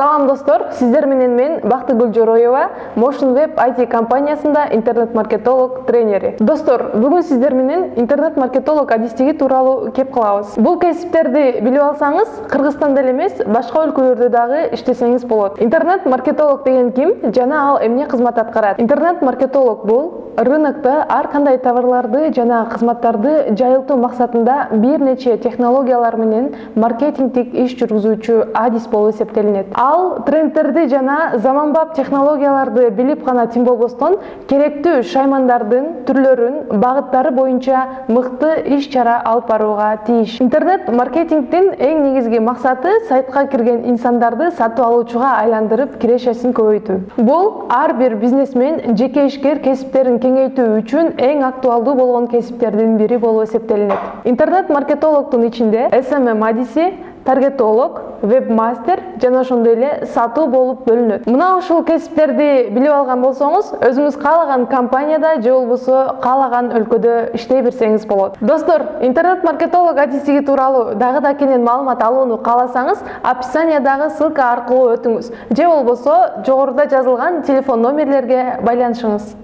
Салам достор, сиздер менен мен Бактыгүл Жороева, Motion Web IT компаниясында интернет-маркетолог тренери. Достор, бүгүн сиздер менен интернет-маркетолог адистиги тууралуу кеп кылабыз. Бул кесиптерди билип алсаңыз, Кыргызстанда эле эмес, башка өлкөлөрдө дагы иштесеңиз болот. Интернет-маркетолог деген ким жана ал эмне кызмат аткарат? Интернет-маркетолог бул рынокто ар кандай товарларды жана кызматтарды жайылтуу максатында бир нече технологиялар менен маркетингдик иш жүргүзүүчү адис болуп эсептелинет. Ал трендтерди жана заманбап технологияларды билип гана тинбобостон, керектүү шаймандардын түрлөрүн, багыттары боюнча мыкты иш-чара алып барууга тийиш. Интернет-маркетингдин эң негизги максаты сайтка кирген инсандарды сатып алуучуга айландырып, кирешесин көбөйтүү. Бул ар бир бизнесмен, жеке ишкер кесиптерин кеңейтүү үчүн эң актуалдуу болгон кесиптердин бири болуп эсептелинет. Интернет-маркетологдун ичинде SMM адиси, таргетолог, вебмастер жана ошондой эле сатуу болуп бөлүнөт. Мына ушул кесиптерди билип алган болсоңуз, өзүңүз каалаган компанияда же болбосо каалаган өлкөдө иштей берсеңиз болот. Достор, интернет-маркетолог адистиги тууралуу дагы да кенен маалымат алууну кааласаңыз, описаниядагы ссылка аркылуу өтүңүз же болбосо жогоруда жазылган телефон номерлерге байланышыңыз.